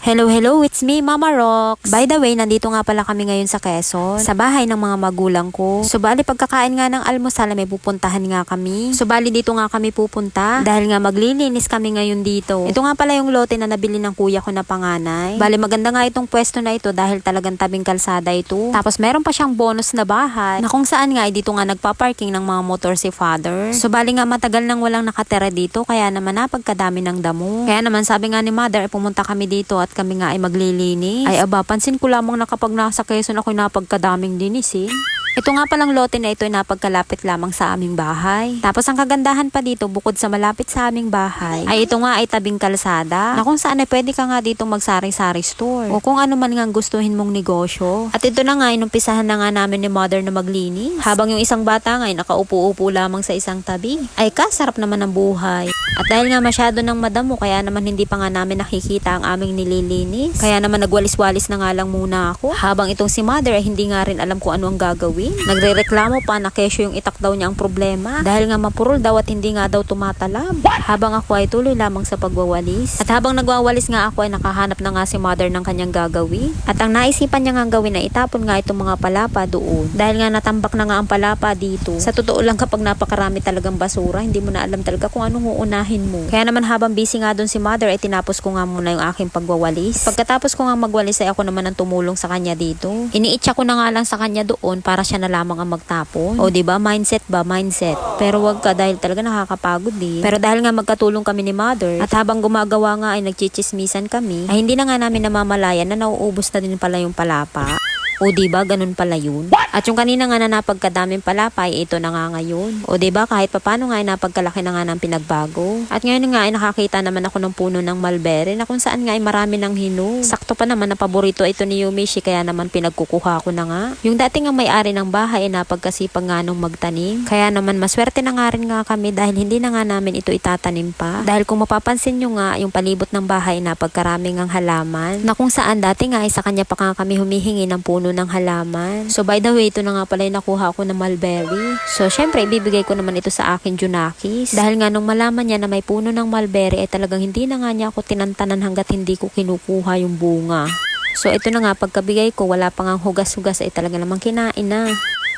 Hello, it's me, Mama Rox. By the way, nandito nga pala kami ngayon sa Quezon, sa bahay ng mga magulang ko. So bali pagkakain nga ng almusal, may pupuntahan nga kami. So bali dito nga kami pupunta dahil nga maglilinis kami ngayon dito. Ito nga pala yung lote na nabili ng kuya ko na panganay. Bali maganda nga itong pwesto na ito dahil talagang tabing kalsada ito. Tapos meron pa siyang bonus na bahay na kung saan nga dito nga nagpa-parking ng mga motor si father. So bali nga matagal nang walang nakatira dito kaya naman napagkadami ng damo. Kaya naman sabi nga ni mother, pumunta kami dito at kami nga ay maglilinis. Ay aba, pansin ko lamang na kapag nasa Quezon ako'y napagkadaming linisin. Ito nga palang lote na ito ay napagkalapit lamang sa aming bahay. Tapos ang kagandahan pa dito, bukod sa malapit sa aming bahay, ay ito nga ay tabing kalsada na kung saan ay pwede ka nga dito magsari-sari store o kung ano man nga gustuhin mong negosyo. At ito na nga, inumpisahan na nga namin ni mother na maglinis. Habang yung isang bata nga ay nakaupo-upo lamang sa isang tabi. Ay kasarap naman ang buhay. At dahil nga masyado ng madamo, kaya naman hindi pa nga namin nakikita ang aming nililinis. Kaya naman nagwalis-walis na nga lang muna ako. Habang itong si mother ay hindi nga rin alam kung ano ang gagawin. Nagrereklamo pa na kesyo yung itak daw niya ang problema. Dahil nga mapurol daw at hindi nga daw tumatalab. Habang ako ay tuloy lamang sa pagwawalis. At habang nagwawalis nga ako ay nakahanap na nga si mother ng kanyang gagawin. At ang naisipan niya nga gawin ay itapon nga itong mga palapa doon. Dahil nga natambak na nga ang palapa dito. Sa totoo lang kapag napakarami talagang basura, hindi mo na alam talaga kung anong uunahin mo. Kaya naman habang busy nga doon si mother ay tinapos ko nga muna yung aking pagwawalis. Pagkatapos ko nga magwalis ay ako naman ang tumulong sa kanya dito. Iniitsa ko na nga lang sa kanya doon para siya na lamang ang magtapon. O diba, mindset ba? Mindset. Pero wag ka dahil talaga nakakapagod eh. Pero dahil nga magkatulong kami ni mother at habang gumagawa nga ay nagchichismisan kami, ay hindi na nga namin namamalayan na nauubos na din pala yung palapa. O diba, ganun pala yun. At yung kanina nga na napagkadaming palapay, ito na nga ngayon. O diba, kahit papano nga ay napagkalaki na nga ng pinagbago. At ngayon nga ay nakakita naman ako ng puno ng mulberry na kung saan nga ay marami ng hinog. Sakto pa naman na paborito ito ni Yumishi kaya naman pinagkukuha ko na nga. Yung dating ang may-ari ng bahay ay napagkasipag nga nung magtanim. Kaya naman maswerte na nga rin nga kami dahil hindi na nga namin ito itatanim pa. Dahil kung mapapansin nyo nga, yung palibot ng bahay napagkaraming ang halaman na kung saan dati nga ay sa kanya pa nga kami humihingi ng puno ng halaman. So by the way, ito na nga pala yung nakuha ko na mulberry. So syempre, ibibigay ko naman ito sa akin Junakis. Dahil nga nung malaman niya na may puno ng mulberry ay talagang hindi na nga niya ako tinantanan hanggat hindi ko kinukuha yung bunga. So ito na nga, pagkabigay ko, wala pang ang hugas-hugas ay talaga namang kinain na.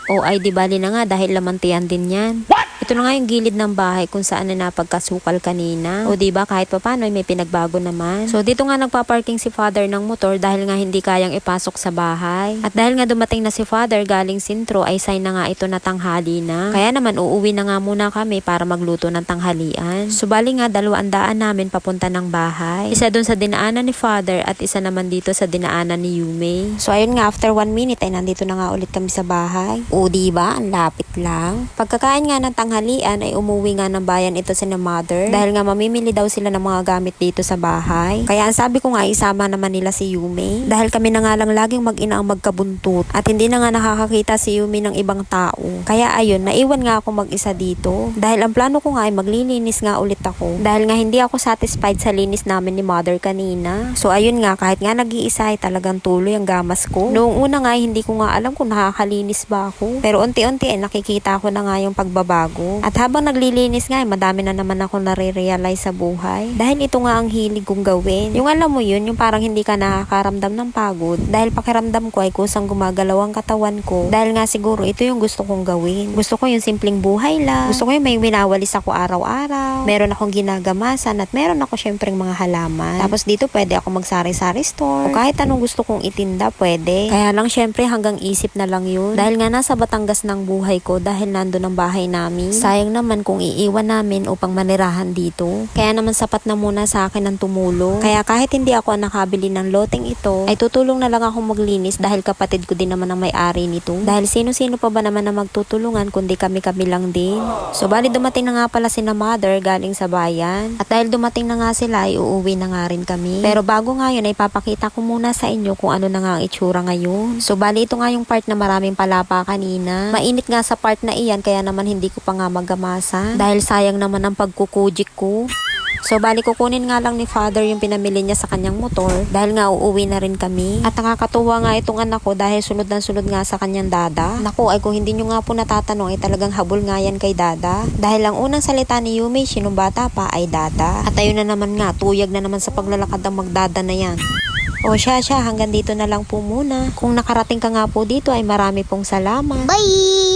O ay di bali na nga dahil lamantian din yan. Ito na nga yung gilid ng bahay kung saan na napagkasukal kanina. O diba kahit papano may pinagbago naman. So dito nga nagpa-parking si father ng motor dahil nga hindi kayang ipasok sa bahay. At dahil nga dumating na si father galing sintro ay sign na nga ito na tanghali na. Kaya naman uuwi na nga muna kami para magluto ng tanghalian. So bali nga 200 namin papunta ng bahay. Isa dun sa dinaanan ni father at isa naman dito sa dinaanan ni Yume. So ayun nga after 1 minute ay nandito na nga ulit kami sa bahay. O diba ang lapit lang. Pagkakain nga ng tanghalian ay umuwi nga ng bayan ito si na mother dahil nga mamimili daw sila ng mga gamit dito sa bahay. Kaya ang sabi ko nga isama naman nila si Yume dahil kami na nga lang laging mag-ina ang magkabuntut at hindi na nga nakakakita si Yume ng ibang tao. Kaya ayun, naiwan nga ako mag-isa dito dahil ang plano ko nga ay maglilinis nga ulit ako dahil nga hindi ako satisfied sa linis namin ni mother kanina. So ayun nga, kahit nga nag-iisa ay talagang tuloy ang gamas ko. Noong una nga ay hindi ko nga alam kung nakakalinis ba ako. Pero unti-unti ay nakikita ko na nga yung pagbabago. At habang naglilinis nga, madami na naman ako nare-realize sa buhay. Dahil ito nga ang hilig kong gawin. Yung alam mo yun, yung parang hindi ka nakakaramdam ng pagod. Dahil pakiramdam ko ay kusang gumagalaw ang katawan ko. Dahil nga siguro ito yung gusto kong gawin. Gusto ko yung simpleng buhay lang. Gusto ko yung may winawalis ako araw-araw. Meron akong ginagamasan at meron ako syempreng mga halaman. Tapos dito pwede ako magsari-sari store. O kahit anong gusto kong itinda, pwede. Kaya lang syempre hanggang isip na lang yun. Dahil nga nasa Batangas ng buhay ko dahil nandun ang bahay namin. Sayang naman kung iiwan namin upang manirahan dito. Kaya naman sapat na muna sa akin ang tumulong. Kaya kahit hindi ako ang nakabili ng loteng ito, ay tutulong na lang ako maglinis dahil kapatid ko din naman ang may-ari nito. Dahil sino-sino pa ba naman na magtutulungan kundi kami-kami lang din. So bali dumating na nga pala si na mother galing sa bayan. At dahil dumating na nga sila ay uuwi na nga rin kami. Pero bago nga yun ay papakita ko muna sa inyo kung ano na nga ang itsura ngayon. So bali ito nga yung part na maraming palapa kanina. Mainit nga sa part na iyan kaya naman hindi ko pa nga magamasa dahil sayang naman ang pagkukujik ko. So bali kukunin nga lang ni father yung pinamili niya sa kanyang motor dahil nga uuwi na rin kami. At nakakatuwa nga itong anak ko dahil sunod na sunod nga sa kanyang dada. Naku ay kung hindi nyo nga po natatanong ay talagang habol nga yan kay dada. Dahil ang unang salita ni Yume nung bata pa ay dada. At ayun na naman nga, tuyag na naman sa paglalakad ang magdada na yan. O siya, hanggang dito na lang po muna. Kung nakarating ka nga po dito ay marami pong salamat. Bye!